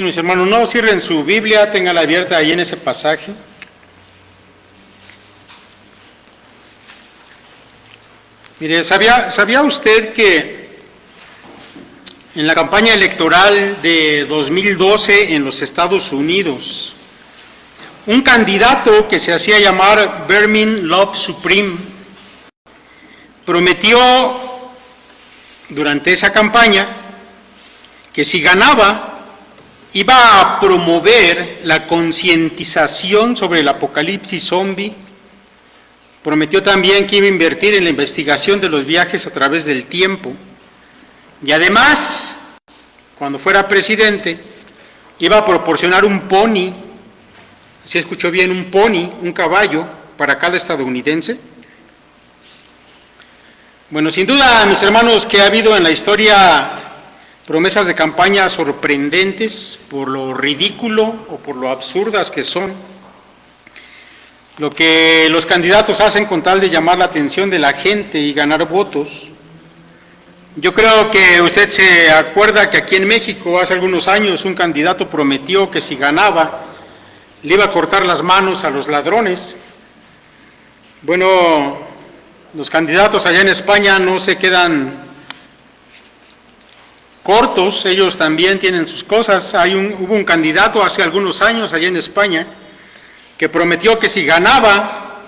Bien, mis hermanos, no cierren su Biblia, ténganla abierta ahí en ese pasaje. Mire, ¿sabía usted que en la campaña electoral de 2012 en los Estados Unidos, un candidato que se hacía llamar Burning Love Supreme prometió durante esa campaña que si ganaba iba a promover la concientización sobre el apocalipsis zombie? Prometió también que iba a invertir en la investigación de los viajes a través del tiempo. Y además, cuando fuera presidente, iba a proporcionar un pony, ¿sí escuchó bien? Un pony, un caballo, para cada estadounidense. Bueno, sin duda, mis hermanos, que ha habido en la historia promesas de campaña sorprendentes por lo ridículo o por lo absurdas que son. Lo que los candidatos hacen con tal de llamar la atención de la gente y ganar votos. Yo creo que usted se acuerda que aquí en México hace algunos años un candidato prometió que si ganaba le iba a cortar las manos a los ladrones. Bueno, los candidatos allá en España no se quedan cortos, ellos también tienen sus cosas. Hubo un candidato hace algunos años allá en España que prometió que si ganaba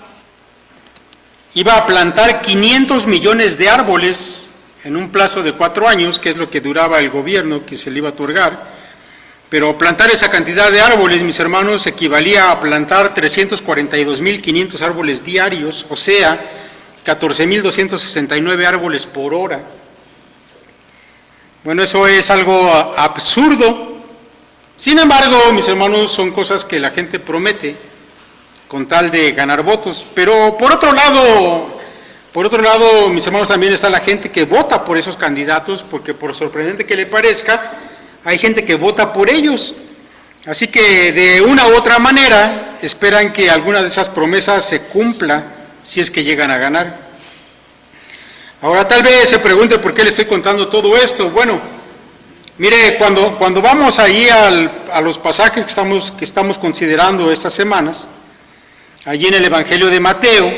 iba a plantar 500 millones de árboles en un plazo de 4 años, que es lo que duraba el gobierno que se le iba a otorgar. Pero plantar esa cantidad de árboles, mis hermanos, equivalía a plantar 342.500 árboles diarios, o sea, 14.269 árboles por hora. Bueno, eso es algo absurdo. Sin embargo, mis hermanos, son cosas que la gente promete con tal de ganar votos. Pero por otro lado, mis hermanos, también está la gente que vota por esos candidatos, porque por sorprendente que le parezca, hay gente que vota por ellos. Así que de una u otra manera esperan que alguna de esas promesas se cumpla si es que llegan a ganar. Ahora tal vez se pregunte por qué le estoy contando todo esto. Bueno, mire, cuando vamos ahí a los pasajes que estamos considerando estas semanas, allí en el Evangelio de Mateo,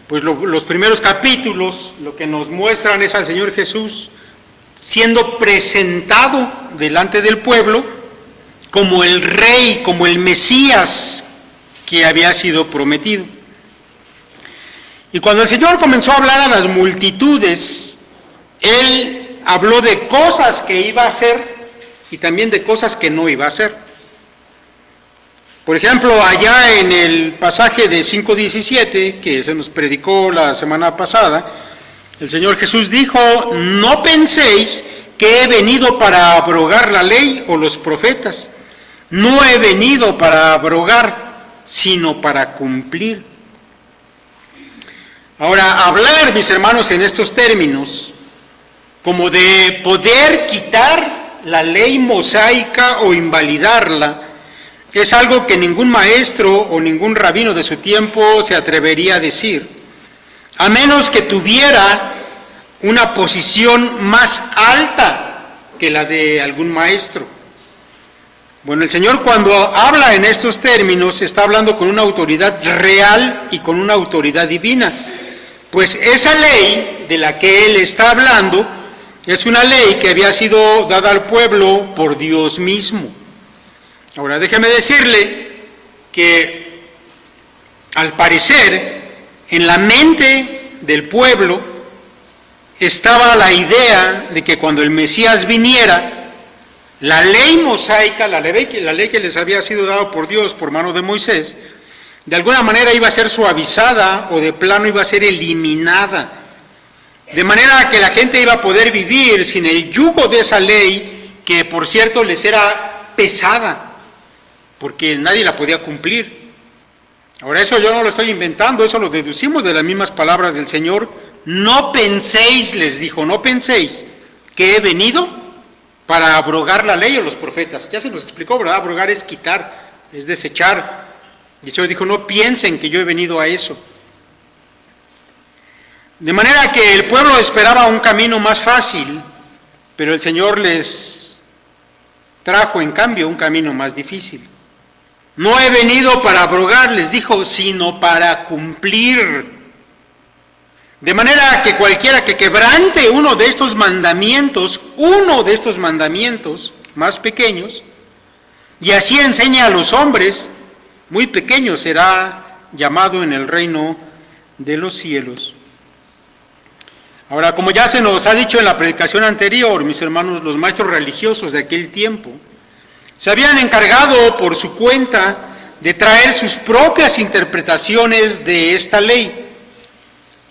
pues los primeros capítulos lo que nos muestran es al Señor Jesús siendo presentado delante del pueblo como el Rey, como el Mesías que había sido prometido. Y cuando el Señor comenzó a hablar a las multitudes, Él habló de cosas que iba a hacer y también de cosas que no iba a hacer. Por ejemplo, allá en el pasaje de 5:17, que se nos predicó la semana pasada, el Señor Jesús dijo: no penséis que he venido para abrogar la ley o los profetas. No he venido para abrogar, sino para cumplir. Ahora, hablar, mis hermanos, en estos términos, como de poder quitar la ley mosaica o invalidarla, es algo que ningún maestro o ningún rabino de su tiempo se atrevería a decir, a menos que tuviera una posición más alta que la de algún maestro. Bueno, el Señor cuando habla en estos términos está hablando con una autoridad real y con una autoridad divina. Pues esa ley de la que Él está hablando es una ley que había sido dada al pueblo por Dios mismo. Ahora déjeme decirle que al parecer en la mente del pueblo estaba la idea de que cuando el Mesías viniera, la ley mosaica, la ley que les había sido dada por Dios por mano de Moisés, de alguna manera iba a ser suavizada o de plano iba a ser eliminada, de manera que la gente iba a poder vivir sin el yugo de esa ley, que por cierto les era pesada, porque nadie la podía cumplir. Ahora eso yo no lo estoy inventando, eso lo deducimos de las mismas palabras del Señor. No penséis, les dijo, no penséis que he venido para abrogar la ley o los profetas. Ya se nos explicó, ¿verdad? Abrogar es quitar, es desechar. Y el Señor dijo, no piensen que yo he venido a eso. De manera que el pueblo esperaba un camino más fácil, pero el Señor les trajo en cambio un camino más difícil. No he venido para abrogar, les dijo, sino para cumplir. De manera que cualquiera que quebrante uno de estos mandamientos más pequeños, y así enseña a los hombres, muy pequeño será llamado en el reino de los cielos. Ahora, como ya se nos ha dicho en la predicación anterior, mis hermanos, los maestros religiosos de aquel tiempo se habían encargado por su cuenta de traer sus propias interpretaciones de esta ley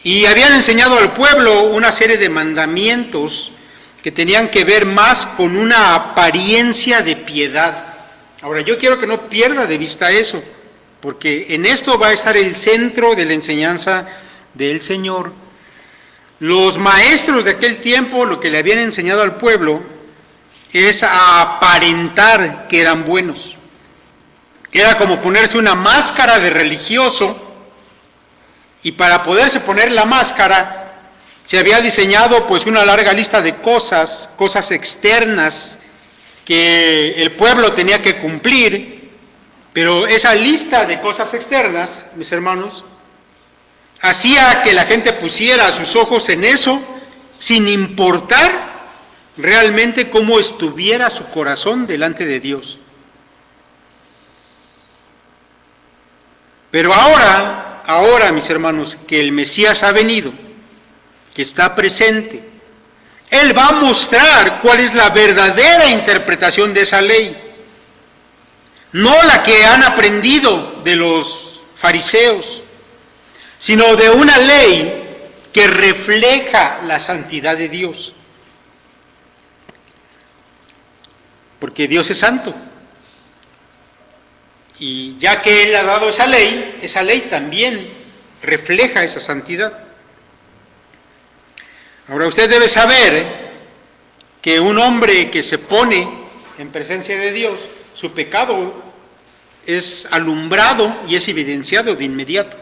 y habían enseñado al pueblo una serie de mandamientos que tenían que ver más con una apariencia de piedad. Ahora, yo quiero que no pierda de vista eso, porque en esto va a estar el centro de la enseñanza del Señor. Los maestros de aquel tiempo lo que le habían enseñado al pueblo es a aparentar que eran buenos. Era como ponerse una máscara de religioso, y para poderse poner la máscara se había diseñado pues una larga lista de cosas externas que el pueblo tenía que cumplir, pero esa lista de cosas externas, mis hermanos, hacía que la gente pusiera sus ojos en eso sin importar realmente cómo estuviera su corazón delante de Dios. Pero ahora, mis hermanos, que el Mesías ha venido, que está presente, Él va a mostrar cuál es la verdadera interpretación de esa ley. No la que han aprendido de los fariseos, sino de una ley que refleja la santidad de Dios. Porque Dios es santo. Y ya que Él ha dado esa ley también refleja esa santidad. Ahora usted debe saber que un hombre que se pone en presencia de Dios, su pecado es alumbrado y es evidenciado de inmediato.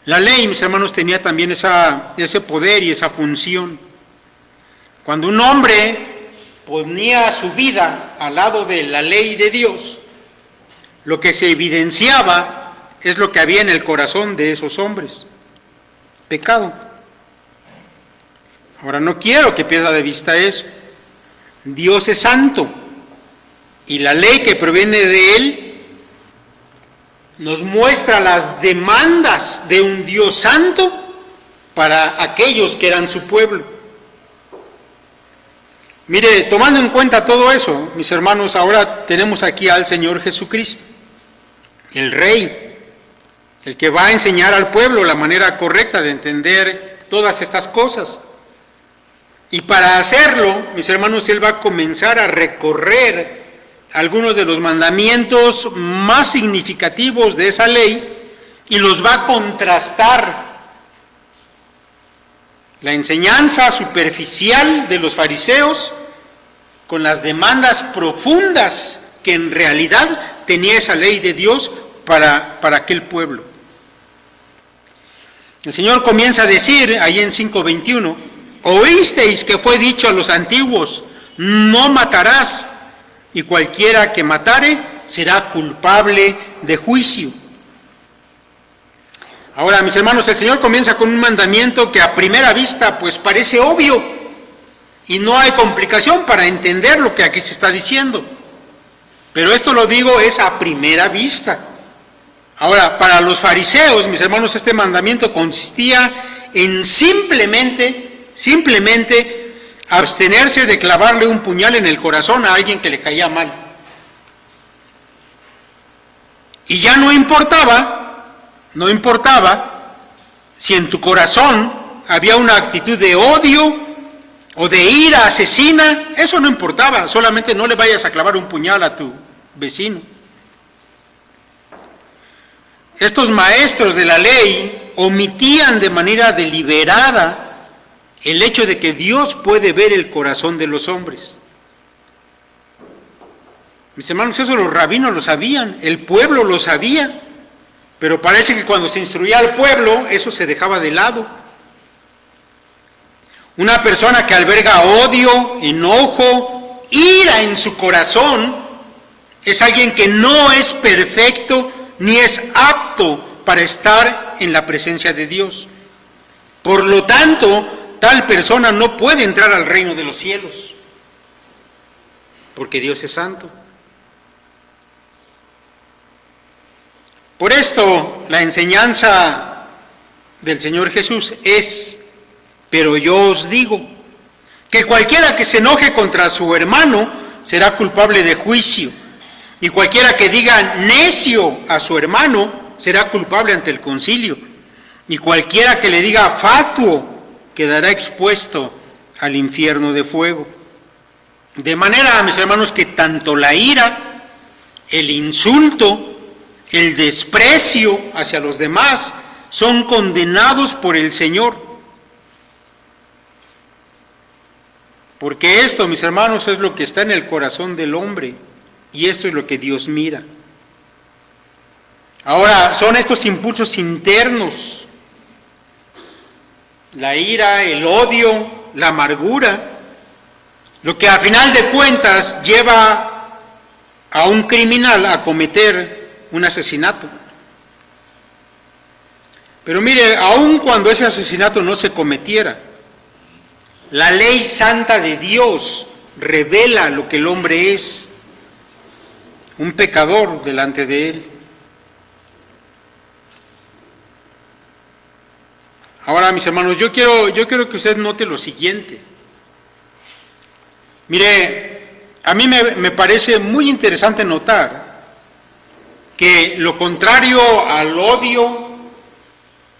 La ley, mis hermanos, tenía también ese poder y esa función. Cuando un hombre ponía su vida al lado de la ley de Dios, lo que se evidenciaba es lo que había en el corazón de esos hombres: pecado. Ahora, no quiero que pierda de vista eso. Dios es santo y la ley que proviene de Él nos muestra las demandas de un Dios santo para aquellos que eran su pueblo. Mire, tomando en cuenta todo eso, mis hermanos, ahora tenemos aquí al Señor Jesucristo, el Rey, el que va a enseñar al pueblo la manera correcta de entender todas estas cosas. Y para hacerlo, mis hermanos, Él va a comenzar a recorrer algunos de los mandamientos más significativos de esa ley y los va a contrastar. La enseñanza superficial de los fariseos con las demandas profundas que en realidad tenía esa ley de Dios para aquel pueblo. El Señor comienza a decir ahí en 5:21, oísteis que fue dicho a los antiguos, no matarás, y cualquiera que matare será culpable de juicio. Ahora, mis hermanos, el Señor comienza con un mandamiento que a primera vista pues parece obvio y no hay complicación para entender lo que aquí se está diciendo. Pero esto lo digo es a primera vista. Ahora, para los fariseos, mis hermanos, este mandamiento consistía en simplemente abstenerse de clavarle un puñal en el corazón a alguien que le caía mal. Y ya no importaba si en tu corazón había una actitud de odio o de ira asesina, eso no importaba, solamente no le vayas a clavar un puñal a tu vecino. Estos maestros de la ley omitían de manera deliberada el hecho de que Dios puede ver el corazón de los hombres. Mis hermanos, eso los rabinos lo sabían, el pueblo lo sabía, pero parece que cuando se instruía al pueblo, eso se dejaba de lado. Una persona que alberga odio, enojo, ira en su corazón, es alguien que no es perfecto ni es apto para estar en la presencia de Dios. Por lo tanto, tal persona no puede entrar al reino de los cielos, porque Dios es santo. Por esto, la enseñanza del Señor Jesús es: pero yo os digo, que cualquiera que se enoje contra su hermano será culpable de juicio, y cualquiera que diga necio a su hermano será culpable ante el concilio, y cualquiera que le diga fatuo quedará expuesto al infierno de fuego. De manera, mis hermanos, que tanto la ira, el insulto, el desprecio hacia los demás son condenados por el Señor. Porque esto, mis hermanos, es lo que está en el corazón del hombre, y esto es lo que Dios mira. Ahora, son estos impulsos internos, la ira, el odio, la amargura, lo que a final de cuentas lleva a un criminal a cometer un asesinato. Pero mire, aun cuando ese asesinato no se cometiera, la ley santa de Dios revela lo que el hombre es, un pecador delante de Él. Ahora, mis hermanos, yo quiero que usted note lo siguiente. Mire, a mí me parece muy interesante notar que lo contrario al odio,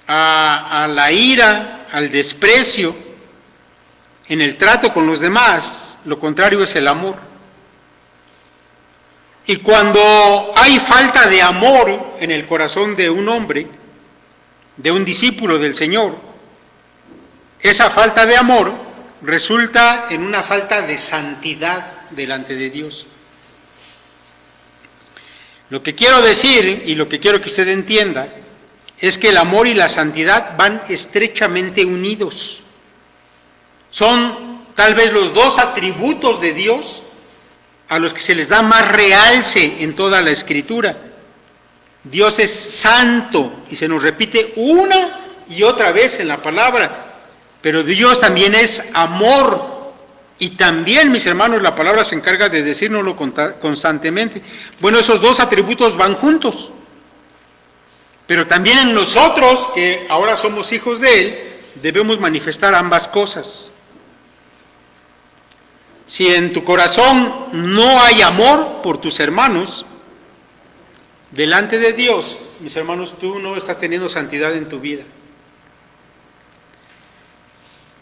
a la ira, al desprecio, en el trato con los demás, lo contrario es el amor. Y cuando hay falta de amor en el corazón de un hombre, de un discípulo del Señor, esa falta de amor resulta en una falta de santidad delante de Dios. Lo que quiero decir, y lo que quiero que usted entienda, es que el amor y la santidad van estrechamente unidos. Son tal vez los dos atributos de Dios a los que se les da más realce en toda la Escritura. Dios es santo, y se nos repite una y otra vez en la palabra, pero Dios también es amor. Y también, mis hermanos, la palabra se encarga de decírnoslo constantemente. Bueno, esos dos atributos van juntos. Pero también en nosotros, que ahora somos hijos de Él, debemos manifestar ambas cosas. Si en tu corazón no hay amor por tus hermanos, delante de Dios, mis hermanos, tú no estás teniendo santidad en tu vida.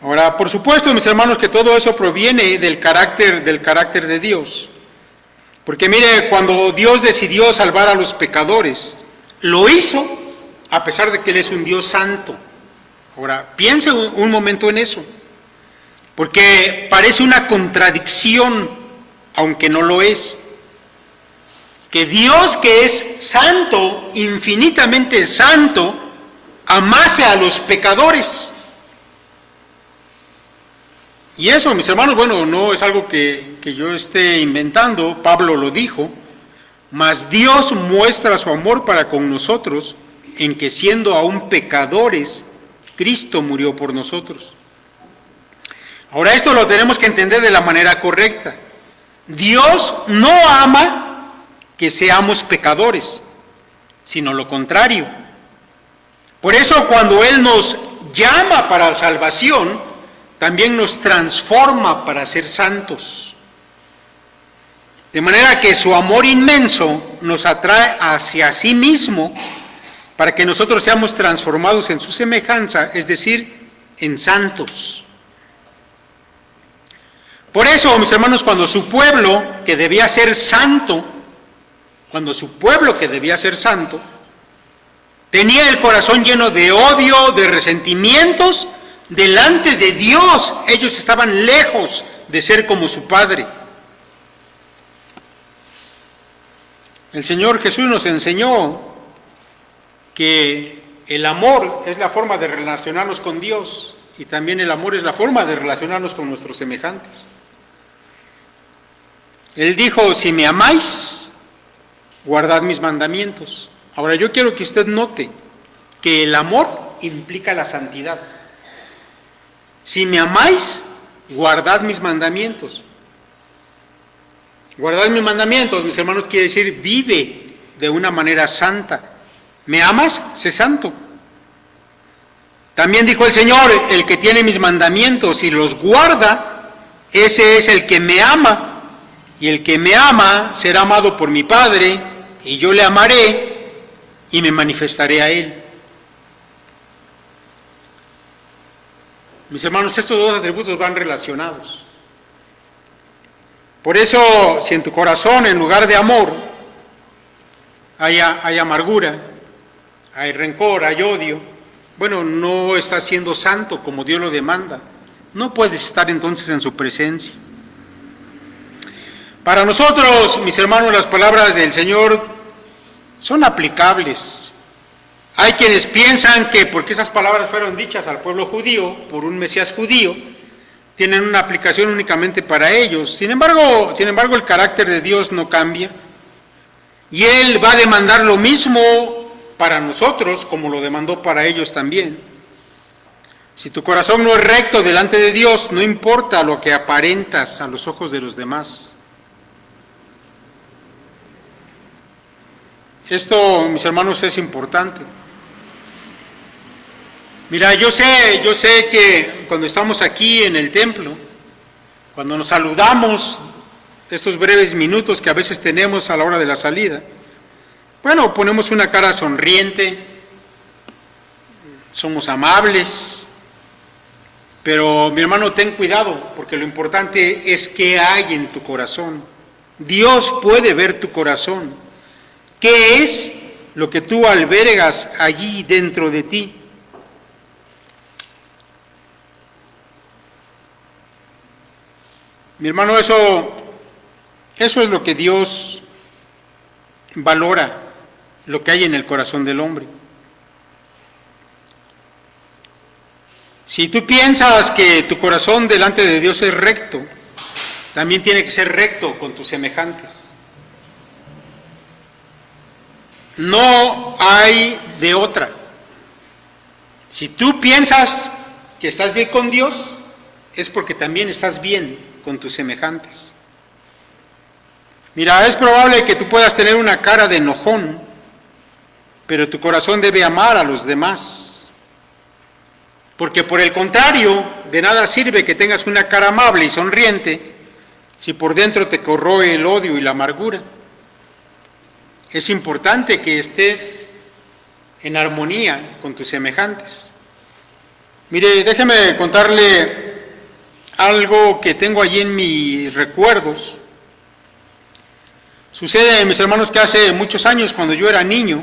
Ahora, por supuesto, mis hermanos, que todo eso proviene del carácter de Dios. Porque mire, cuando Dios decidió salvar a los pecadores, lo hizo a pesar de que Él es un Dios santo. Ahora, piense un momento en eso, porque parece una contradicción, aunque no lo es. Que Dios, que es santo, infinitamente santo, amase a los pecadores. Y eso, mis hermanos, bueno, no es algo que yo esté inventando, Pablo lo dijo, mas Dios muestra su amor para con nosotros en que siendo aún pecadores, Cristo murió por nosotros. Ahora esto lo tenemos que entender de la manera correcta. Dios no ama que seamos pecadores, sino lo contrario. Por eso cuando Él nos llama para la salvación, también nos transforma para ser santos. De manera que su amor inmenso nos atrae hacia sí mismo para que nosotros seamos transformados en su semejanza, es decir, en santos. Por eso, mis hermanos, cuando su pueblo, que debía ser santo, tenía el corazón lleno de odio, de resentimientos, delante de Dios, ellos estaban lejos de ser como su Padre. El Señor Jesús nos enseñó que el amor es la forma de relacionarnos con Dios y también el amor es la forma de relacionarnos con nuestros semejantes. Él dijo, si me amáis, guardad mis mandamientos. Ahora yo quiero que usted note que el amor implica la santidad. Si me amáis, guardad mis mandamientos. Guardad mis mandamientos, mis hermanos, quiere decir vive de una manera santa. ¿Me amas? Sé santo. También dijo el Señor, el que tiene mis mandamientos y los guarda, ese es el que me ama. Y el que me ama será amado por mi Padre, y yo le amaré y me manifestaré a él. Mis hermanos, estos dos atributos van relacionados. Por eso, si en tu corazón, en lugar de amor, hay amargura, hay rencor, hay odio, bueno, no estás siendo santo como Dios lo demanda. No puedes estar entonces en su presencia. Para nosotros, mis hermanos, las palabras del Señor son aplicables. Hay quienes piensan que porque esas palabras fueron dichas al pueblo judío por un Mesías judío, tienen una aplicación únicamente para ellos. Sin embargo, el carácter de Dios no cambia. Y Él va a demandar lo mismo para nosotros como lo demandó para ellos también. Si tu corazón no es recto delante de Dios, no importa lo que aparentas a los ojos de los demás. Esto, mis hermanos, es importante. Mira, yo sé que cuando estamos aquí en el templo, cuando nos saludamos, estos breves minutos que a veces tenemos a la hora de la salida, bueno, ponemos una cara sonriente, somos amables, pero mi hermano, ten cuidado, porque lo importante es qué hay en tu corazón. Dios puede ver tu corazón. ¿Qué es lo que tú albergas allí dentro de ti? Mi hermano, eso es lo que Dios valora, lo que hay en el corazón del hombre. Si tú piensas que tu corazón delante de Dios es recto, también tiene que ser recto con tus semejantes. No hay de otra. Si tú piensas que estás bien con Dios, es porque también estás bien con tus semejantes. Mira, es probable que tú puedas tener una cara de enojón, pero tu corazón debe amar a los demás. Porque por el contrario, de nada sirve que tengas una cara amable y sonriente si por dentro te corroe el odio y la amargura. Es importante que estés en armonía con tus semejantes. Mire, déjeme contarle algo que tengo allí en mis recuerdos. Sucede, mis hermanos, que hace muchos años, cuando yo era niño,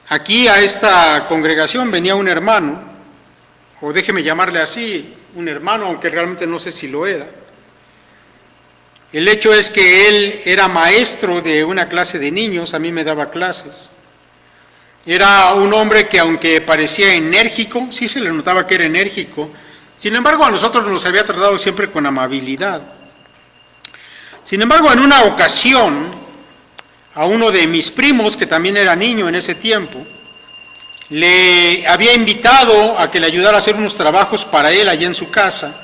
aquí a esta congregación venía un hermano, o déjeme llamarle así, un hermano, aunque realmente no sé si lo era. El hecho es que él era maestro de una clase de niños, a mí me daba clases. Era un hombre que, aunque parecía enérgico, sí se le notaba que era enérgico, sin embargo a nosotros nos había tratado siempre con amabilidad. Sin embargo, en una ocasión, a uno de mis primos, que también era niño en ese tiempo, le había invitado a que le ayudara a hacer unos trabajos para él allá en su casa.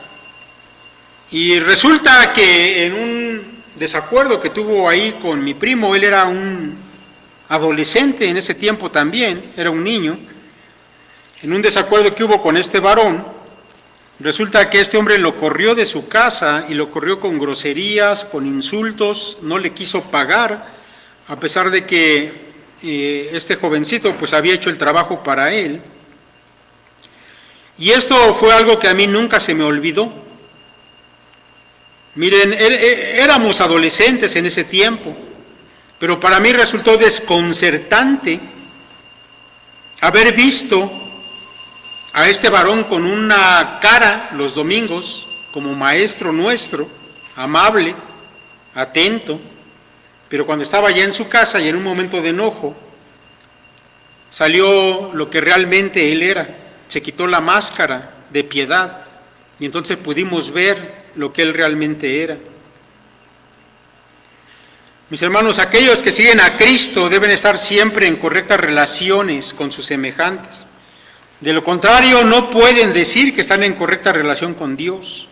Y resulta que en un desacuerdo que tuvo ahí con mi primo, él era un adolescente en ese tiempo también, era un niño, en un desacuerdo que hubo con este varón, resulta que este hombre lo corrió de su casa y lo corrió con groserías, con insultos, no le quiso pagar, a pesar de que este jovencito pues había hecho el trabajo para él. Y esto fue algo que a mí nunca se me olvidó. Miren, éramos adolescentes en ese tiempo, pero para mí resultó desconcertante haber visto a este varón con una cara los domingos como maestro nuestro, amable, atento, pero cuando estaba ya en su casa y en un momento de enojo, salió lo que realmente él era, se quitó la máscara de piedad y entonces pudimos ver lo que él realmente era. Mis hermanos, aquellos que siguen a Cristo deben estar siempre en correctas relaciones con sus semejantes. De lo contrario, no pueden decir que están en correcta relación con Dios.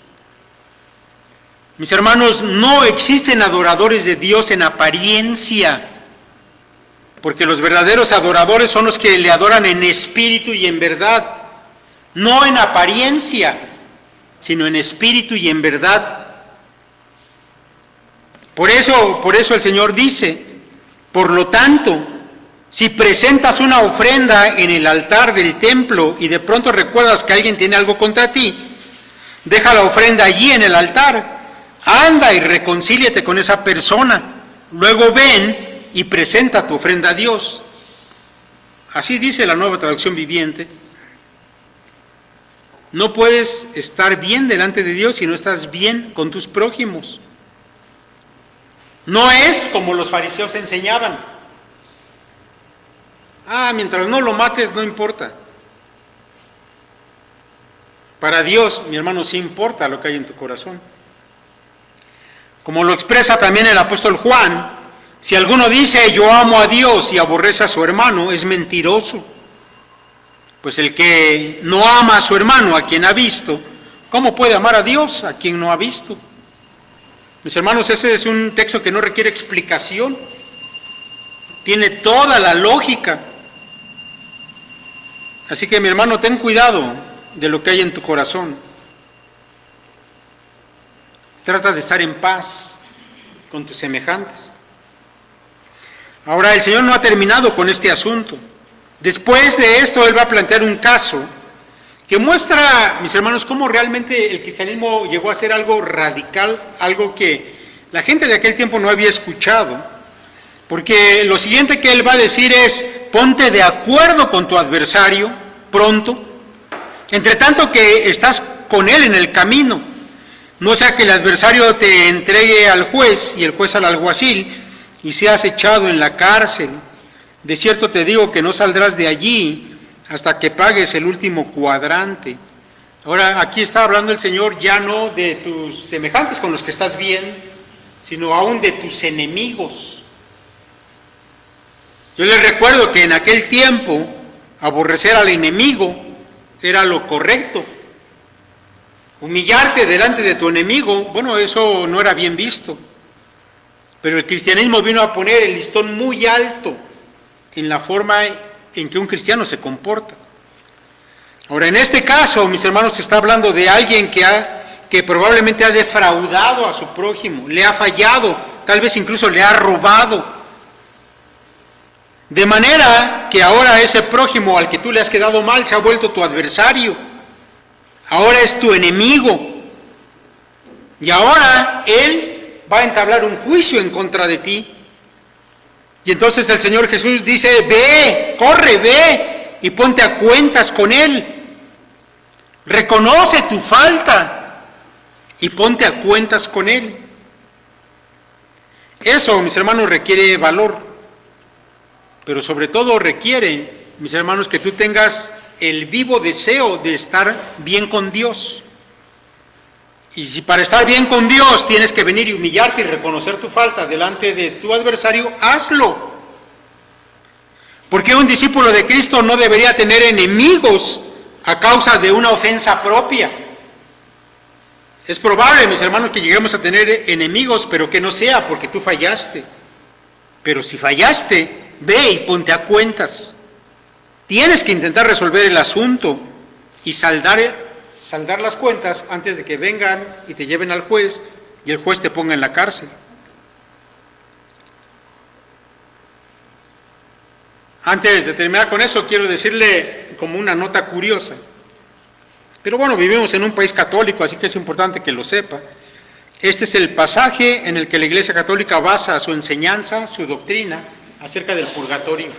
Mis hermanos, no existen adoradores de Dios en apariencia, porque los verdaderos adoradores son los que le adoran en espíritu y en verdad, no en apariencia, sino en espíritu y en verdad. Por eso el Señor dice, por lo tanto, si presentas una ofrenda en el altar del templo y de pronto recuerdas que alguien tiene algo contra ti, deja la ofrenda allí en el altar, anda y reconcíliate con esa persona, luego ven y presenta tu ofrenda a Dios. Así dice la Nueva Traducción Viviente. No puedes estar bien delante de Dios si no estás bien con tus prójimos. No es como los fariseos enseñaban. Mientras no lo mates, no importa. Para Dios, mi hermano, sí importa lo que hay en tu corazón. Como lo expresa también el apóstol Juan, si alguno dice yo amo a Dios y aborrece a su hermano, es mentiroso. Pues el que no ama a su hermano, a quien ha visto, ¿cómo puede amar a Dios, a quien no ha visto? Mis hermanos, ese es un texto que no requiere explicación. Tiene toda la lógica. Así que, mi hermano, ten cuidado de lo que hay en tu corazón. Trata de estar en paz con tus semejantes. Ahora, el Señor no ha terminado con este asunto. Después de esto, Él va a plantear un caso que muestra, mis hermanos, cómo realmente el cristianismo llegó a ser algo radical, algo que la gente de aquel tiempo no había escuchado. Porque lo siguiente que Él va a decir es, ponte de acuerdo con tu adversario pronto, entre tanto que estás con él en el camino. No sea que el adversario te entregue al juez y el juez al alguacil y seas echado en la cárcel. De cierto te digo que no saldrás de allí hasta que pagues el último cuadrante. Ahora, aquí está hablando el Señor ya no de tus semejantes con los que estás bien, sino aún de tus enemigos. Yo les recuerdo que en aquel tiempo aborrecer al enemigo era lo correcto. Humillarte delante de tu enemigo, bueno, eso no era bien visto. Pero el cristianismo vino a poner el listón muy alto en la forma en que un cristiano se comporta. Ahora, en este caso, mis hermanos, se está hablando de alguien que probablemente ha defraudado a su prójimo, le ha fallado, tal vez incluso le ha robado. De manera que ahora ese prójimo al que tú le has quedado mal se ha vuelto tu adversario. Ahora es tu enemigo. Y ahora él va a entablar un juicio en contra de ti. Y entonces el Señor Jesús dice, ve, corre, ve y ponte a cuentas con él. Reconoce tu falta y ponte a cuentas con él. Eso, mis hermanos, requiere valor. Pero sobre todo requiere, mis hermanos, que tú tengas el vivo deseo de estar bien con Dios. Y si para estar bien con Dios tienes que venir y humillarte y reconocer tu falta delante de tu adversario, hazlo. Porque un discípulo de Cristo no debería tener enemigos a causa de una ofensa propia. Es probable, mis hermanos, que lleguemos a tener enemigos, pero que no sea porque tú fallaste. Pero si fallaste, ve y ponte a cuentas. Tienes que intentar resolver el asunto y saldar las cuentas antes de que vengan y te lleven al juez y el juez te ponga en la cárcel. Antes de terminar con eso, quiero decirle como una nota curiosa. Pero bueno, vivimos en un país católico, así que es importante que lo sepa. Este es el pasaje en el que la Iglesia Católica basa su enseñanza, su doctrina, acerca del purgatorio.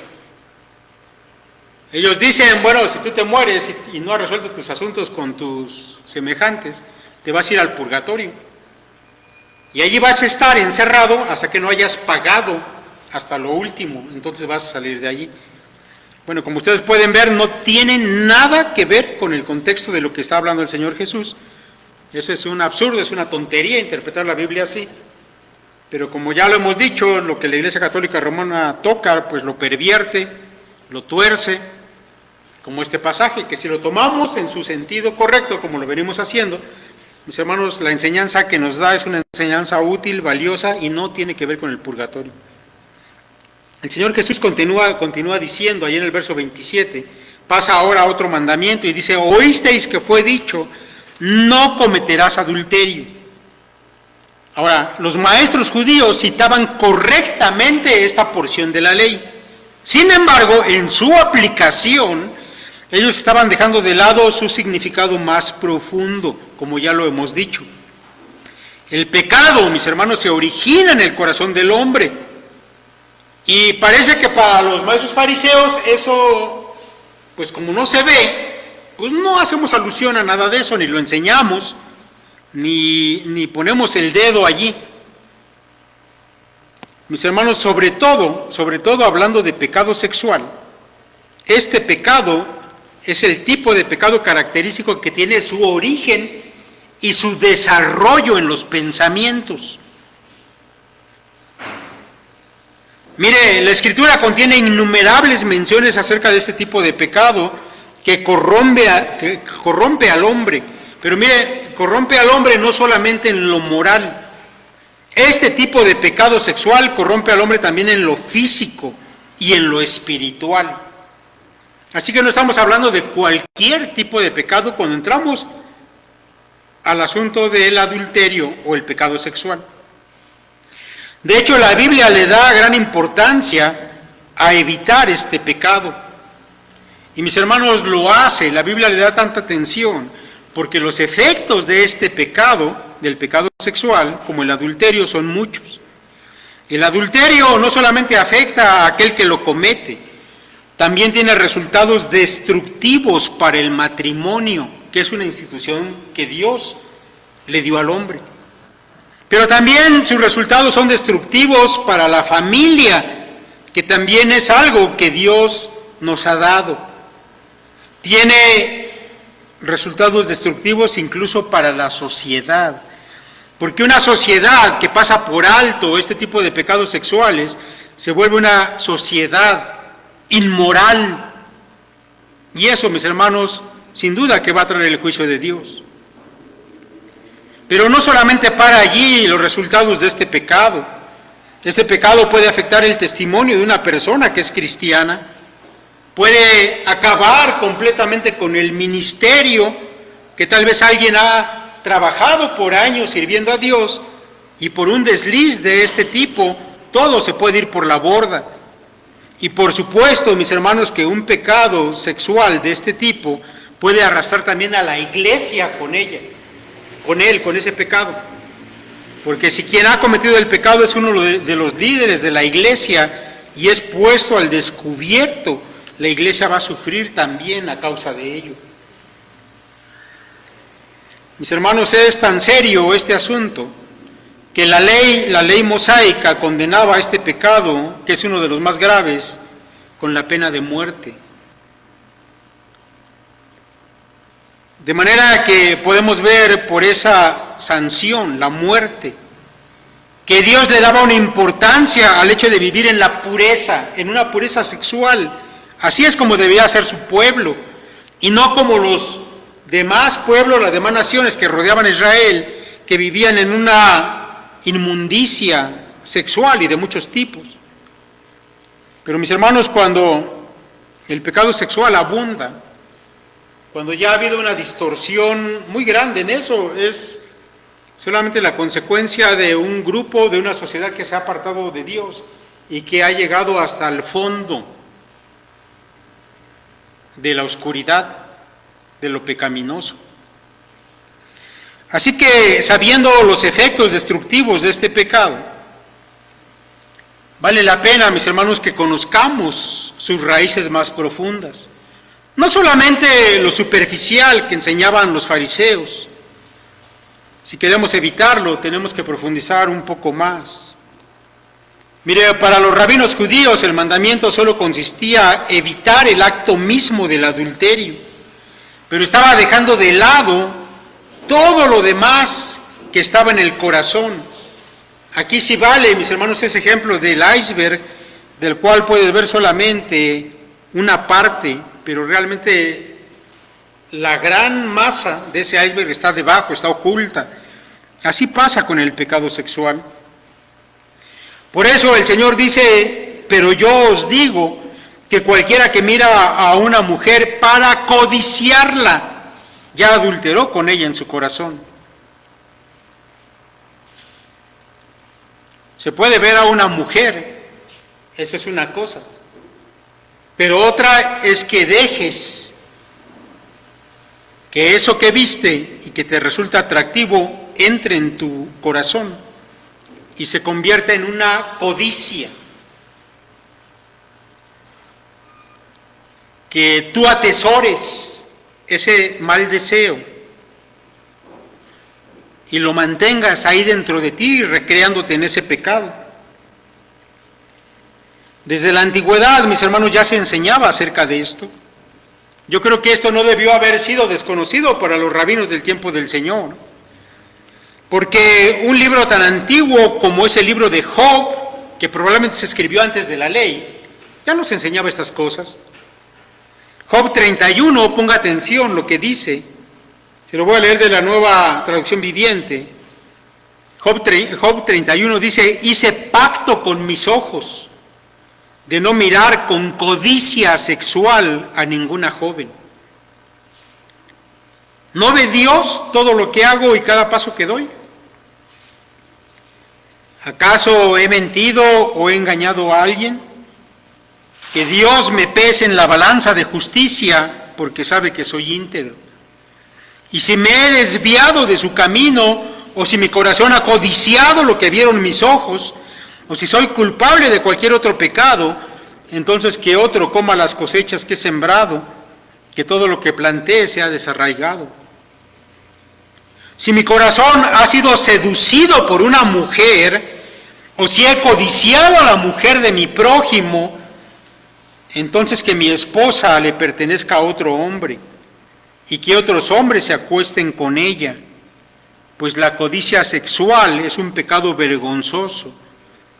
Ellos dicen, bueno, si tú te mueres y no has resuelto tus asuntos con tus semejantes, te vas a ir al purgatorio. Y allí vas a estar encerrado hasta que no hayas pagado hasta lo último, entonces vas a salir de allí. Bueno, como ustedes pueden ver, no tiene nada que ver con el contexto de lo que está hablando el Señor Jesús. Eso es un absurdo, es una tontería interpretar la Biblia así. pero como ya lo hemos dicho, lo que la Iglesia Católica Romana toca, pues lo pervierte, lo tuerce, como este pasaje, que si lo tomamos en su sentido correcto, como lo venimos haciendo, mis hermanos, la enseñanza que nos da es una enseñanza útil, valiosa, y no tiene que ver con el purgatorio. El Señor Jesús continúa diciendo, ahí en el verso 27, pasa ahora a otro mandamiento y dice, oísteis que fue dicho, no cometerás adulterio. Ahora, los maestros judíos citaban correctamente esta porción de la ley. Sin embargo, en su aplicación, ellos estaban dejando de lado su significado más profundo, como ya lo hemos dicho. El pecado, mis hermanos, se origina en el corazón del hombre. Y parece que para los maestros fariseos eso, pues como no se ve, pues no hacemos alusión a nada de eso, ni lo enseñamos, ni ponemos el dedo allí. Mis hermanos, sobre todo hablando de pecado sexual, este pecado es el tipo de pecado característico que tiene su origen y su desarrollo en los pensamientos. Mire, la Escritura contiene innumerables menciones acerca de este tipo de pecado que corrompe al hombre. Pero mire, corrompe al hombre no solamente en lo moral. Este tipo de pecado sexual corrompe al hombre también en lo físico y en lo espiritual. Así que no estamos hablando de cualquier tipo de pecado cuando entramos al asunto del adulterio o el pecado sexual. De hecho, la Biblia le da gran importancia a evitar este pecado. Y mis hermanos, lo hace, la Biblia le da tanta atención, porque los efectos de este pecado, del pecado sexual, como el adulterio, son muchos. El adulterio no solamente afecta a aquel que lo comete, también tiene resultados destructivos para el matrimonio, que es una institución que Dios le dio al hombre. Pero también sus resultados son destructivos para la familia, que también es algo que Dios nos ha dado. Tiene resultados destructivos incluso para la sociedad, porque una sociedad que pasa por alto este tipo de pecados sexuales se vuelve una sociedad inmoral, y eso, mis hermanos, sin duda que va a traer el juicio de Dios. Pero no solamente para allí los resultados de este pecado. Este pecado puede afectar el testimonio de una persona que es cristiana, puede acabar completamente con el ministerio que tal vez alguien ha trabajado por años sirviendo a Dios, y por un desliz de este tipo todo se puede ir por la borda. Y por supuesto, mis hermanos, que un pecado sexual de este tipo puede arrastrar también a la iglesia con ella, con ese pecado. Porque si quien ha cometido el pecado es uno de los líderes de la iglesia y es puesto al descubierto, la iglesia va a sufrir también a causa de ello. Mis hermanos, es tan serio este asunto que la ley mosaica condenaba este pecado, que es uno de los más graves, con la pena de muerte. De manera que podemos ver por esa sanción, la muerte, que Dios le daba una importancia al hecho de vivir en la pureza, en una pureza sexual. Así es como debía ser su pueblo, y no como los demás pueblos, las demás naciones que rodeaban a Israel, que vivían en una inmundicia sexual y de muchos tipos. Pero mis hermanos, cuando el pecado sexual abunda, cuando ya ha habido una distorsión muy grande en eso, es solamente la consecuencia de un grupo, de una sociedad que se ha apartado de Dios y que ha llegado hasta el fondo de la oscuridad, de lo pecaminoso. Así que, sabiendo los efectos destructivos de este pecado, vale la pena, mis hermanos, que conozcamos sus raíces más profundas. No solamente lo superficial que enseñaban los fariseos. Si queremos evitarlo, tenemos que profundizar un poco más. Mire, para los rabinos judíos el mandamiento solo consistía en evitar el acto mismo del adulterio, pero estaba dejando de lado todo lo demás que estaba en el corazón. Aquí sí vale, mis hermanos, ese ejemplo del iceberg, del cual puedes ver solamente una parte, pero realmente la gran masa de ese iceberg está debajo, está oculta. Así pasa con el pecado sexual. Por eso el Señor dice, pero yo os digo que cualquiera que mira a una mujer para codiciarla, ya adulteró con ella en su corazón. Se puede ver a una mujer, eso es una cosa, pero otra es que dejes que eso que viste y que te resulta atractivo entre en tu corazón y se convierta en una codicia. Que tú atesores ese mal deseo y lo mantengas ahí dentro de ti, recreándote en ese pecado. Desde la antigüedad, mis hermanos, ya se enseñaba acerca de esto. Yo creo que esto no debió haber sido desconocido para los rabinos del tiempo del Señor, porque un libro tan antiguo como es el libro de Job, que probablemente se escribió antes de la ley, ya nos enseñaba estas cosas. Job 31, ponga atención lo que dice, se lo voy a leer de la Nueva Traducción Viviente. Job 31 dice, hice pacto con mis ojos de no mirar con codicia sexual a ninguna joven. ¿No ve Dios todo lo que hago y cada paso que doy? ¿Acaso he mentido o he engañado a alguien? Que Dios me pese en la balanza de justicia, porque sabe que soy íntegro. Y si me he desviado de su camino, o si mi corazón ha codiciado lo que vieron mis ojos, o si soy culpable de cualquier otro pecado, entonces que otro coma las cosechas que he sembrado, que todo lo que planté sea desarraigado. Si mi corazón ha sido seducido por una mujer, o si he codiciado a la mujer de mi prójimo, entonces que mi esposa le pertenezca a otro hombre, y que otros hombres se acuesten con ella, pues la codicia sexual es un pecado vergonzoso,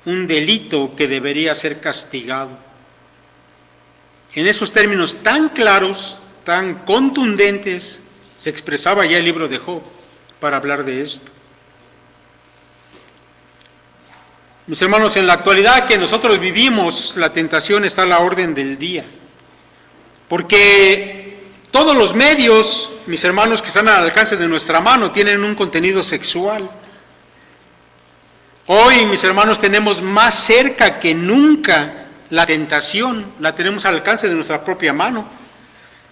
un delito que debería ser castigado. En esos términos tan claros, tan contundentes, se expresaba ya el libro de Job para hablar de esto. Mis hermanos, en la actualidad que nosotros vivimos, la tentación está a la orden del día, porque todos los medios, mis hermanos, que están al alcance de nuestra mano, tienen un contenido sexual. Hoy, mis hermanos, tenemos más cerca que nunca la tentación, la tenemos al alcance de nuestra propia mano,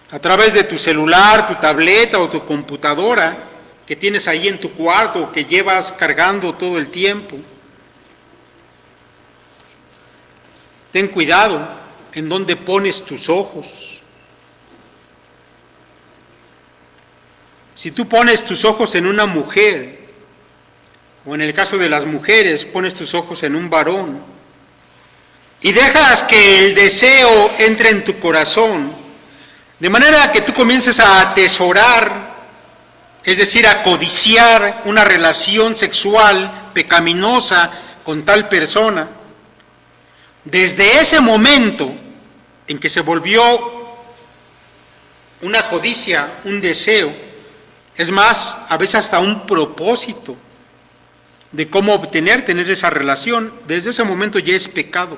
a través de tu celular, tu tableta o tu computadora, que tienes ahí en tu cuarto, que llevas cargando todo el tiempo. Ten cuidado en dónde pones tus ojos. Si tú pones tus ojos en una mujer, o en el caso de las mujeres, pones tus ojos en un varón, y dejas que el deseo entre en tu corazón, de manera que tú comiences a atesorar, es decir, a codiciar una relación sexual pecaminosa con tal persona, desde ese momento en que se volvió una codicia, un deseo, es más, a veces hasta un propósito de cómo tener esa relación, desde ese momento ya es pecado.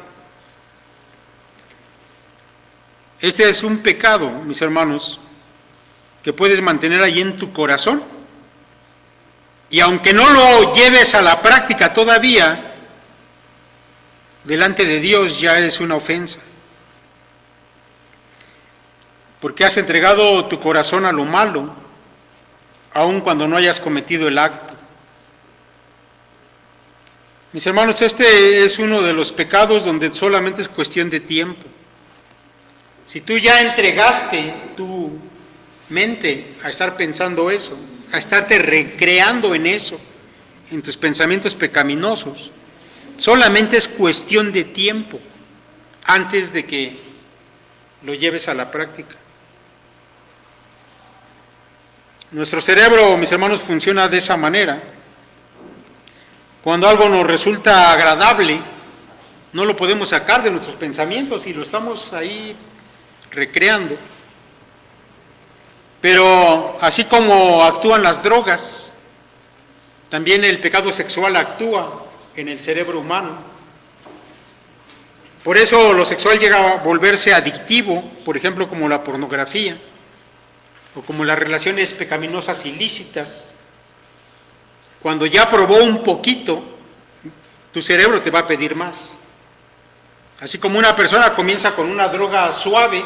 Este es un pecado, mis hermanos, que puedes mantener ahí en tu corazón, y aunque no lo lleves a la práctica todavía, delante de Dios ya es una ofensa, porque has entregado tu corazón a lo malo, aun cuando no hayas cometido el acto. Mis hermanos, este es uno de los pecados donde solamente es cuestión de tiempo. Si tú ya entregaste tu mente a estar pensando eso, a estarte recreando en eso, en tus pensamientos pecaminosos, solamente es cuestión de tiempo antes de que lo lleves a la práctica. Nuestro cerebro, mis hermanos, funciona de esa manera. Cuando algo nos resulta agradable, no lo podemos sacar de nuestros pensamientos y lo estamos ahí recreando. Pero así como actúan las drogas, también el pecado sexual actúa en el cerebro humano. Por eso lo sexual llega a volverse adictivo, por ejemplo, como la pornografía, o como las relaciones pecaminosas ilícitas. Cuando ya probó un poquito, tu cerebro te va a pedir más. Así como una persona comienza con una droga suave,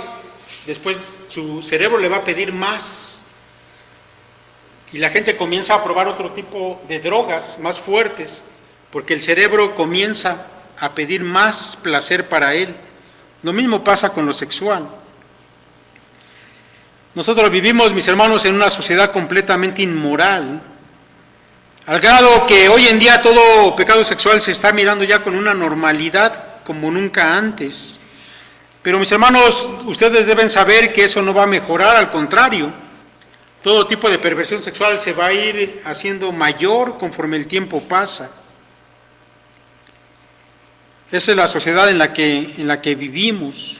después su cerebro le va a pedir más. Y la gente comienza a probar otro tipo de drogas más fuertes, porque el cerebro comienza a pedir más placer para él. Lo mismo pasa con lo sexual. Nosotros vivimos, mis hermanos, en una sociedad completamente inmoral, al grado que hoy en día todo pecado sexual se está mirando ya con una normalidad como nunca antes. Pero mis hermanos, ustedes deben saber que eso no va a mejorar, al contrario, todo tipo de perversión sexual se va a ir haciendo mayor conforme el tiempo pasa. Esa es la sociedad en la que vivimos.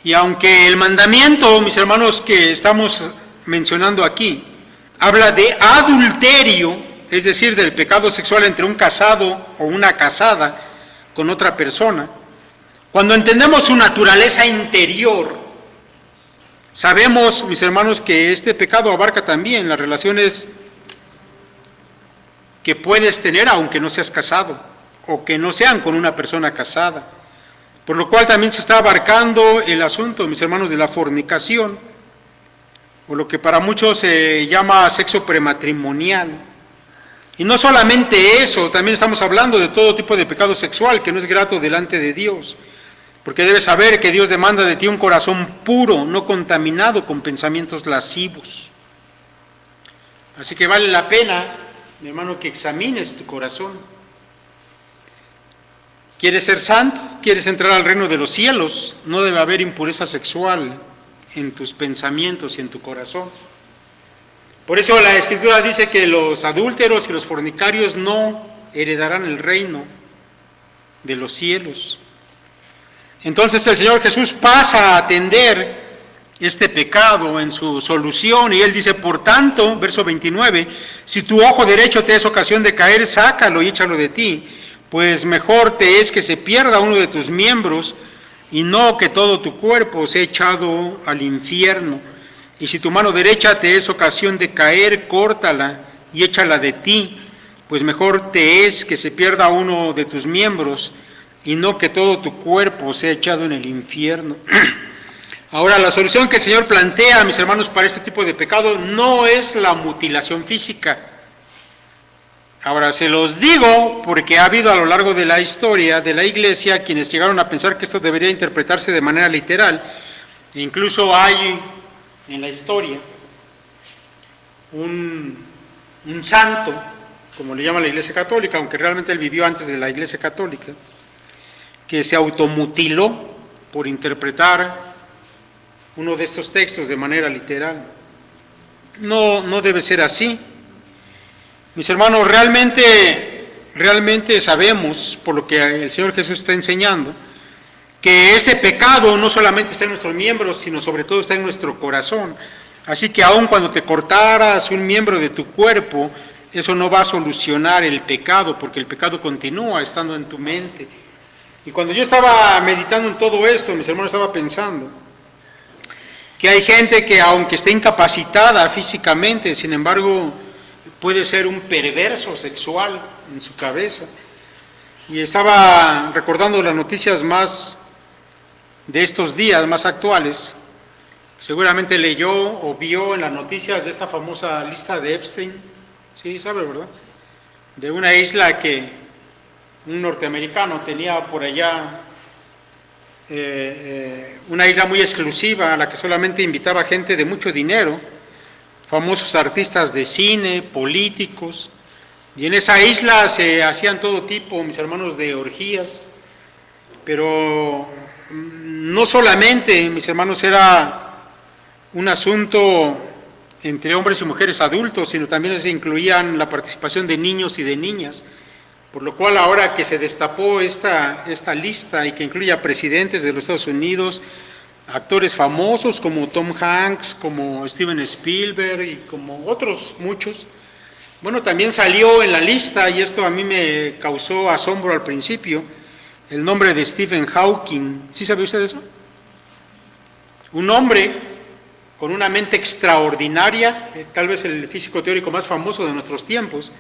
Y aunque el mandamiento, mis hermanos, que estamos mencionando aquí, habla de adulterio, es decir, del pecado sexual entre un casado o una casada con otra persona, cuando entendemos su naturaleza interior, sabemos, mis hermanos, que este pecado abarca también las relaciones que puedes tener aunque no seas casado, o que no sean con una persona casada. Por lo cual también se está abarcando el asunto, mis hermanos, de la fornicación, o lo que para muchos se llama sexo prematrimonial. Y no solamente eso, también estamos hablando de todo tipo de pecado sexual que no es grato delante de Dios, porque debes saber que Dios demanda de ti un corazón puro, no contaminado con pensamientos lascivos. Así que vale la pena, mi hermano, que examines tu corazón. ¿Quieres ser santo? ¿Quieres entrar al reino de los cielos? No debe haber impureza sexual en tus pensamientos y en tu corazón. Por eso la Escritura dice que los adúlteros y los fornicarios no heredarán el reino de los cielos. Entonces el Señor Jesús pasa a atender este pecado en su solución, y Él dice, por tanto, verso 29, si tu ojo derecho te es ocasión de caer, sácalo y échalo de ti, pues mejor te es que se pierda uno de tus miembros y no que todo tu cuerpo sea echado al infierno. Y si tu mano derecha te es ocasión de caer, córtala y échala de ti, pues mejor te es que se pierda uno de tus miembros y no que todo tu cuerpo sea echado en el infierno. Ahora, la solución que el Señor plantea, mis hermanos, para este tipo de pecado no es la mutilación física. Ahora, se los digo porque ha habido a lo largo de la historia de la Iglesia quienes llegaron a pensar que esto debería interpretarse de manera literal. Incluso hay en la historia un santo, como le llama la Iglesia Católica, aunque realmente él vivió antes de la Iglesia Católica, que se automutiló por interpretar uno de estos textos de manera literal. No debe ser así. Mis hermanos, realmente sabemos, por lo que el Señor Jesús está enseñando, que ese pecado no solamente está en nuestros miembros, sino sobre todo está en nuestro corazón. Así que aun cuando te cortaras un miembro de tu cuerpo, eso no va a solucionar el pecado, porque el pecado continúa estando en tu mente. Y cuando yo estaba meditando en todo esto, mis hermanos, estaba pensando que hay gente que aunque esté incapacitada físicamente, sin embargo, puede ser un perverso sexual en su cabeza. Y estaba recordando las noticias más de estos días, más actuales. Seguramente leyó o vio en las noticias de esta famosa lista de Epstein, sí, sabe, ¿verdad? De una isla que un norteamericano tenía por allá, una isla muy exclusiva a la que solamente invitaba gente de mucho dinero, famosos artistas de cine, políticos, y en esa isla se hacían todo tipo, mis hermanos, de orgías, pero no solamente, mis hermanos, era un asunto entre hombres y mujeres adultos, sino también se incluían la participación de niños y de niñas, por lo cual ahora que se destapó esta lista y que incluye a presidentes de los Estados Unidos, actores famosos como Tom Hanks, como Steven Spielberg y como otros muchos, bueno, también salió en la lista, y esto a mí me causó asombro al principio, el nombre de Stephen Hawking. ¿Sí sabe usted eso? Un hombre con una mente extraordinaria, tal vez el físico teórico más famoso de nuestros tiempos,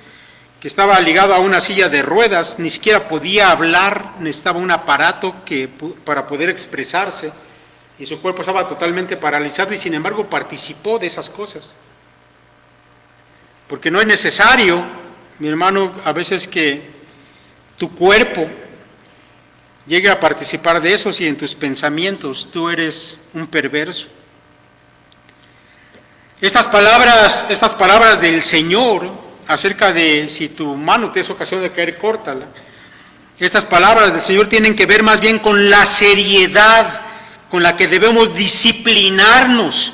que estaba ligado a una silla de ruedas, ni siquiera podía hablar, necesitaba un aparato para poder expresarse, y su cuerpo estaba totalmente paralizado, y sin embargo participó de esas cosas. Porque no es necesario, mi hermano, a veces que tu cuerpo llegue a participar de eso si en tus pensamientos tú eres un perverso. Estas palabras del Señor acerca de si tu mano te es ocasión de caer, córtala. Estas palabras del Señor tienen que ver más bien con la seriedad con la que debemos disciplinarnos,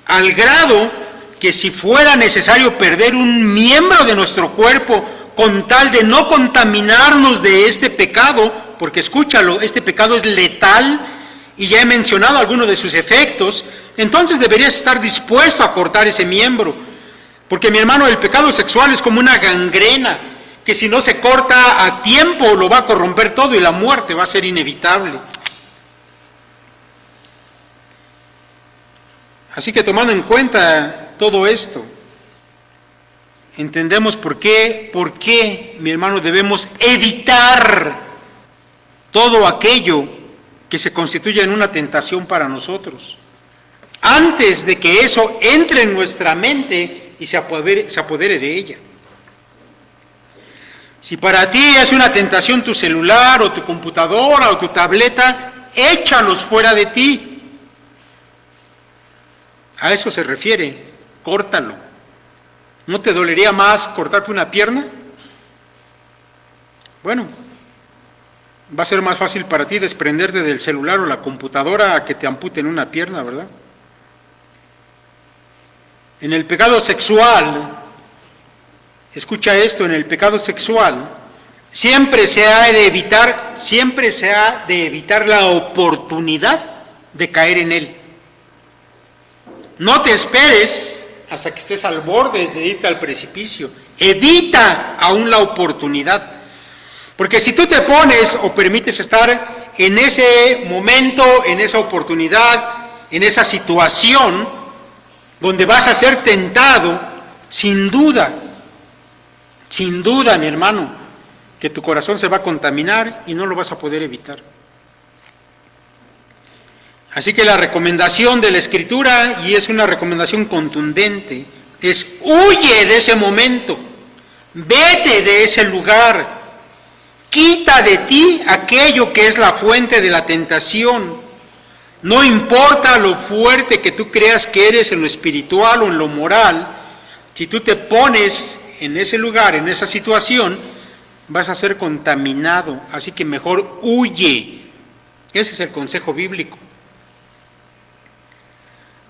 al grado que si fuera necesario perder un miembro de nuestro cuerpo con tal de no contaminarnos de este pecado, porque escúchalo, este pecado es letal y ya he mencionado algunos de sus efectos, entonces deberías estar dispuesto a cortar ese miembro, porque mi hermano, el pecado sexual es como una gangrena que si no se corta a tiempo lo va a corromper todo y la muerte va a ser inevitable. Así que tomando en cuenta todo esto, entendemos por qué, mi hermano, debemos evitar todo aquello que se constituya en una tentación para nosotros, antes de que eso entre en nuestra mente y se apodere de ella. Si para ti es una tentación tu celular o tu computadora o tu tableta, échalos fuera de ti. A eso se refiere, córtalo. ¿No te dolería más cortarte una pierna? Bueno, va a ser más fácil para ti desprenderte del celular o la computadora a que te amputen una pierna, ¿verdad? En el pecado sexual, escucha esto, en el pecado sexual siempre se ha de evitar la oportunidad de caer en él. No te esperes hasta que estés al borde de irte al precipicio. Evita aún la oportunidad. Porque si tú te pones o permites estar en ese momento, en esa oportunidad, en esa situación, donde vas a ser tentado, sin duda, mi hermano, que tu corazón se va a contaminar y no lo vas a poder evitar. Así que la recomendación de la Escritura, y es una recomendación contundente, es huye de ese momento, vete de ese lugar, quita de ti aquello que es la fuente de la tentación. No importa lo fuerte que tú creas que eres en lo espiritual o en lo moral, si tú te pones en ese lugar, en esa situación, vas a ser contaminado, así que mejor huye. Ese es el consejo bíblico.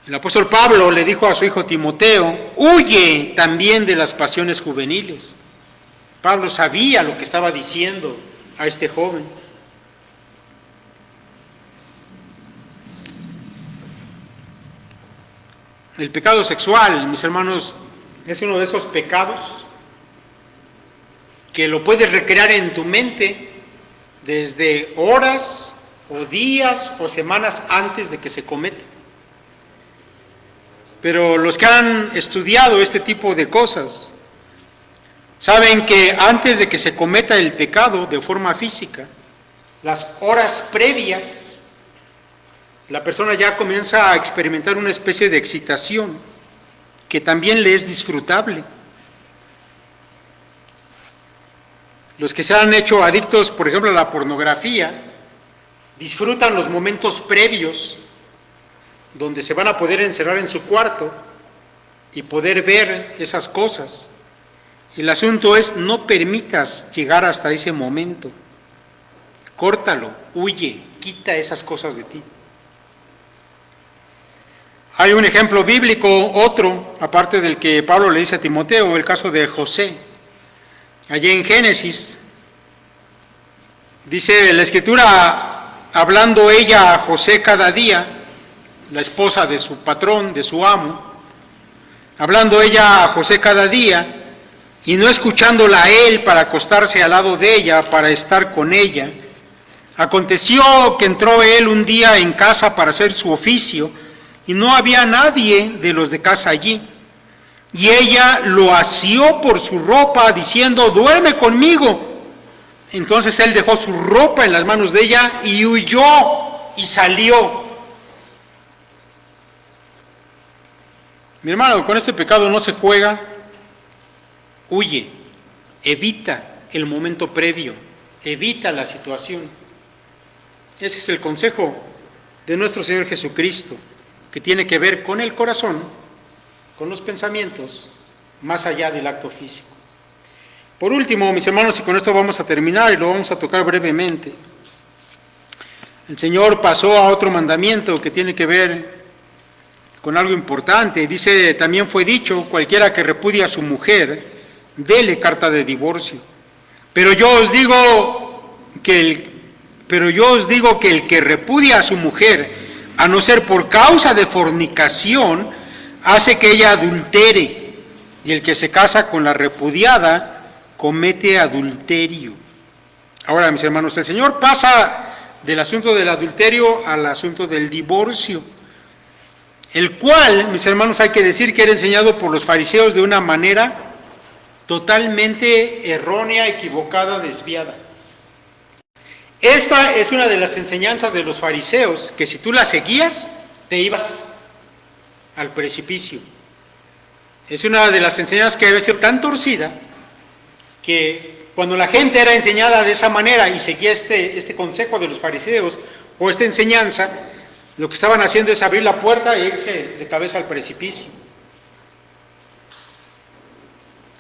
El apóstol Pablo le dijo a su hijo Timoteo, huye también de las pasiones juveniles. Pablo sabía lo que estaba diciendo a este joven. El pecado sexual, mis hermanos, es uno de esos pecados que lo puedes recrear en tu mente desde horas o días o semanas antes de que se cometa. Pero los que han estudiado este tipo de cosas saben que antes de que se cometa el pecado de forma física, las horas previas, la persona ya comienza a experimentar una especie de excitación que también le es disfrutable. Los que se han hecho adictos, por ejemplo, a la pornografía, disfrutan los momentos previos donde se van a poder encerrar en su cuarto y poder ver esas cosas. El asunto es, no permitas llegar hasta ese momento. Córtalo, huye, quita esas cosas de ti. Hay un ejemplo bíblico, otro, aparte del que Pablo le dice a Timoteo, el caso de José. Allí en Génesis, dice la Escritura, hablando ella a José cada día, la esposa de su patrón, de su amo, hablando ella a José cada día, y no escuchándola a él para acostarse al lado de ella, para estar con ella. Aconteció que entró él un día en casa para hacer su oficio, y no había nadie de los de casa allí. Y ella lo asió por su ropa, diciendo, duerme conmigo. Entonces él dejó su ropa en las manos de ella y huyó y salió. Mi hermano, con este pecado no se juega. Huye, evita el momento previo, evita la situación. Ese es el consejo de nuestro Señor Jesucristo, que tiene que ver con el corazón, con los pensamientos, más allá del acto físico. Por último, mis hermanos, y con esto vamos a terminar y lo vamos a tocar brevemente. El Señor pasó a otro mandamiento que tiene que ver con algo importante. Dice, también fue dicho, cualquiera que repudie a su mujer, dele carta de divorcio. Pero yo os digo que el que repudia a su mujer, a no ser por causa de fornicación, hace que ella adultere, y el que se casa con la repudiada comete adulterio. Ahora, mis hermanos, el Señor pasa del asunto del adulterio al asunto del divorcio, el cual, mis hermanos, hay que decir que era enseñado por los fariseos de una manera totalmente errónea, equivocada, desviada. Esta es una de las enseñanzas de los fariseos, que si tú la seguías, te ibas al precipicio. Es una de las enseñanzas que había sido tan torcida, que cuando la gente era enseñada de esa manera y seguía este consejo de los fariseos, o esta enseñanza, lo que estaban haciendo es abrir la puerta e irse de cabeza al precipicio.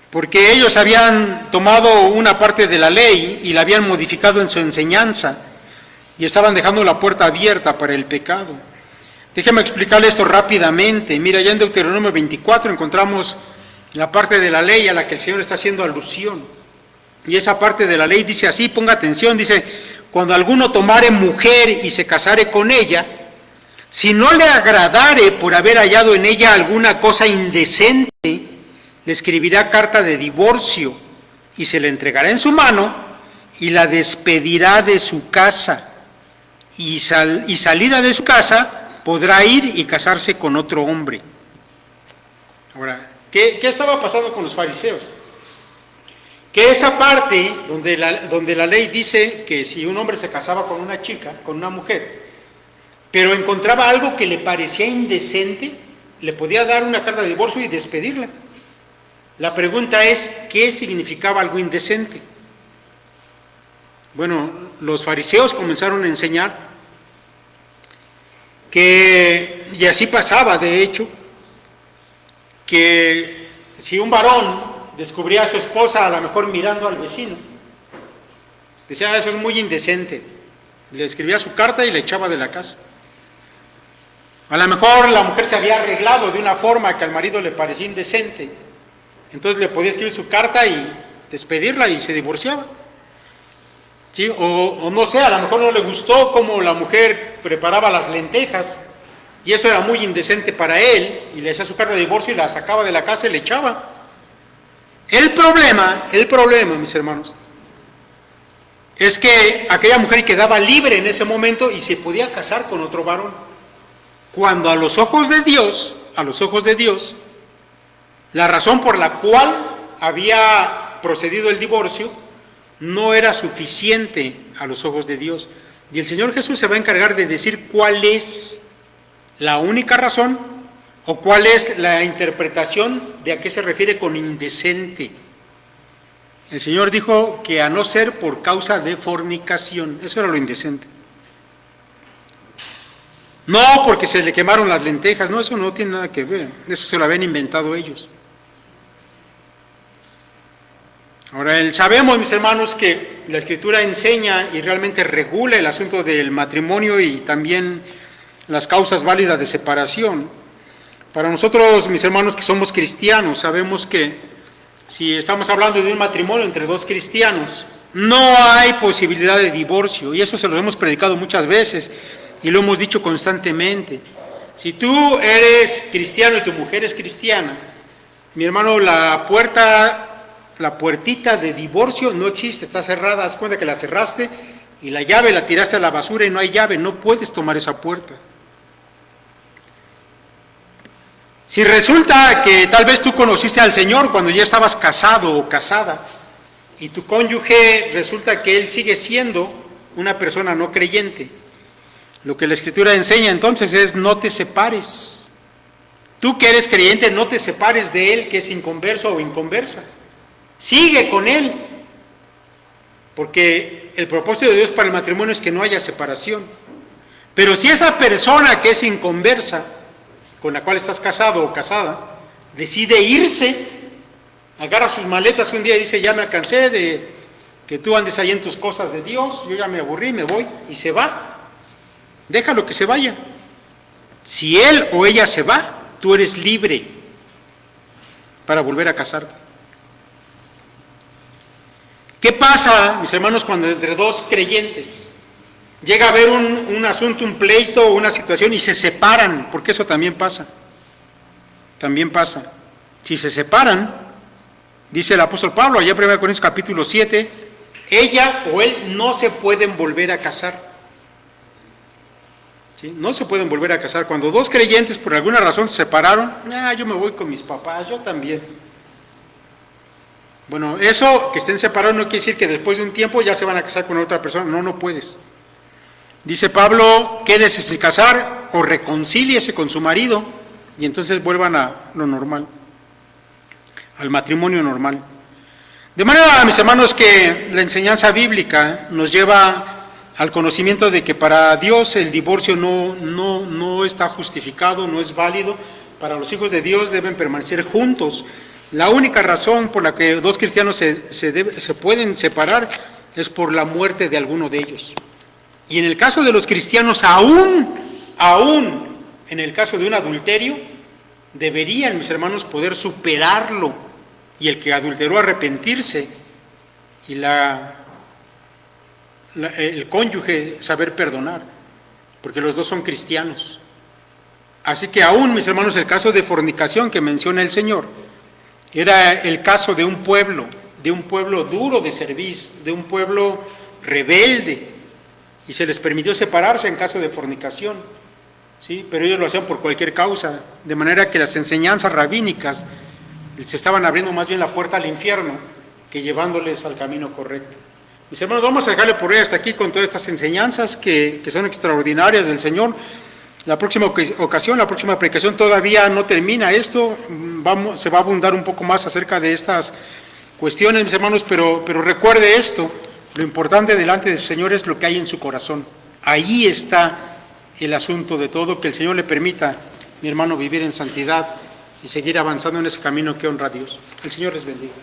Porque ellos habían tomado una parte de la ley y la habían modificado en su enseñanza y estaban dejando la puerta abierta para el pecado. Déjeme explicarle esto rápidamente. Mira, ya en Deuteronomio 24 encontramos la parte de la ley a la que el Señor está haciendo alusión. Y esa parte de la ley dice así, ponga atención, dice, cuando alguno tomare mujer y se casare con ella, si no le agradare por haber hallado en ella alguna cosa indecente, le escribirá carta de divorcio y se le entregará en su mano y la despedirá de su casa y salida de su casa podrá ir y casarse con otro hombre. Ahora, ¿qué estaba pasando con los fariseos? Que esa parte donde la ley dice que si un hombre se casaba con una chica, con una mujer, pero encontraba algo que le parecía indecente, le podía dar una carta de divorcio y despedirla. La pregunta es, ¿qué significaba algo indecente? Bueno, los fariseos comenzaron a enseñar que, y así pasaba de hecho, que si un varón descubría a su esposa a lo mejor mirando al vecino, decía, eso es muy indecente, le escribía su carta y le echaba de la casa. A lo mejor la mujer se había arreglado de una forma que al marido le parecía indecente, entonces le podía escribir su carta y despedirla y se divorciaba. ¿Sí? O no sé, a lo mejor no le gustó cómo la mujer preparaba las lentejas y eso era muy indecente para él y le hacía su carta de divorcio y la sacaba de la casa y le echaba. El problema, mis hermanos, es que aquella mujer quedaba libre en ese momento y se podía casar con otro varón. Cuando a los ojos de Dios, la razón por la cual había procedido el divorcio no era suficiente a los ojos de Dios. Y el Señor Jesús se va a encargar de decir cuál es la única razón o cuál es la interpretación de a qué se refiere con indecente. El Señor dijo que a no ser por causa de fornicación, eso era lo indecente. No porque se le quemaron las lentejas, no, eso no tiene nada que ver, eso se lo habían inventado ellos. Ahora, sabemos, mis hermanos, que la Escritura enseña y realmente regula el asunto del matrimonio y también las causas válidas de separación. Para nosotros, mis hermanos, que somos cristianos, sabemos que si estamos hablando de un matrimonio entre dos cristianos, no hay posibilidad de divorcio, y eso se lo hemos predicado muchas veces y lo hemos dicho constantemente. Si tú eres cristiano y tu mujer es cristiana, mi hermano, la puertita de divorcio no existe, está cerrada. Haz cuenta que la cerraste y la llave la tiraste a la basura y no hay llave, no puedes tomar esa puerta. Si resulta que tal vez tú conociste al Señor cuando ya estabas casado o casada, y tu cónyuge resulta que él sigue siendo una persona no creyente, lo que la Escritura enseña entonces es: no te separes. Tú que eres creyente, no te separes de él que es inconverso o inconversa. Sigue con él, porque el propósito de Dios para el matrimonio es que no haya separación. Pero si esa persona que es inconversa, con la cual estás casado o casada, decide irse, agarra sus maletas un día y dice: ya me cansé de que tú andes ahí en tus cosas de Dios, yo ya me aburrí, me voy, y se va, déjalo que se vaya. Si él o ella se va, tú eres libre para volver a casarte. ¿Qué pasa, mis hermanos, cuando entre dos creyentes llega a haber un asunto, un pleito, una situación y se separan? Porque eso también pasa. También pasa. Si se separan, dice el apóstol Pablo, allá en 1 Corintios capítulo 7, ella o él no se pueden volver a casar. ¿Sí? No se pueden volver a casar. Cuando dos creyentes por alguna razón se separaron, yo me voy con mis papás, yo también. Bueno, eso que estén separados no quiere decir que después de un tiempo ya se van a casar con otra persona. No, no puedes. Dice Pablo: quédese sin casar o reconcíliese con su marido y entonces vuelvan a lo normal, al matrimonio normal. De manera, mis hermanos, que la enseñanza bíblica nos lleva al conocimiento de que para Dios el divorcio no está justificado, no es válido. Para los hijos de Dios deben permanecer juntos. La única razón por la que dos cristianos se pueden separar es por la muerte de alguno de ellos. Y en el caso de los cristianos, aún en el caso de un adulterio, deberían, mis hermanos, poder superarlo, y el que adulteró arrepentirse, y el cónyuge saber perdonar, porque los dos son cristianos. Así que aún, mis hermanos, el caso de fornicación que menciona el Señor, era el caso de un pueblo duro de cerviz, de un pueblo rebelde, y se les permitió separarse en caso de fornicación, ¿sí? Pero ellos lo hacían por cualquier causa, de manera que las enseñanzas rabínicas se estaban abriendo más bien la puerta al infierno que llevándoles al camino correcto. Mis hermanos, vamos a dejarle por hoy hasta aquí con todas estas enseñanzas que son extraordinarias del Señor. La próxima ocasión, la próxima predicación todavía no termina esto, se va a abundar un poco más acerca de estas cuestiones, mis hermanos, pero recuerde esto: lo importante delante de su Señor es lo que hay en su corazón. Ahí está el asunto de todo, que el Señor le permita, mi hermano, vivir en santidad y seguir avanzando en ese camino que honra a Dios. El Señor les bendiga.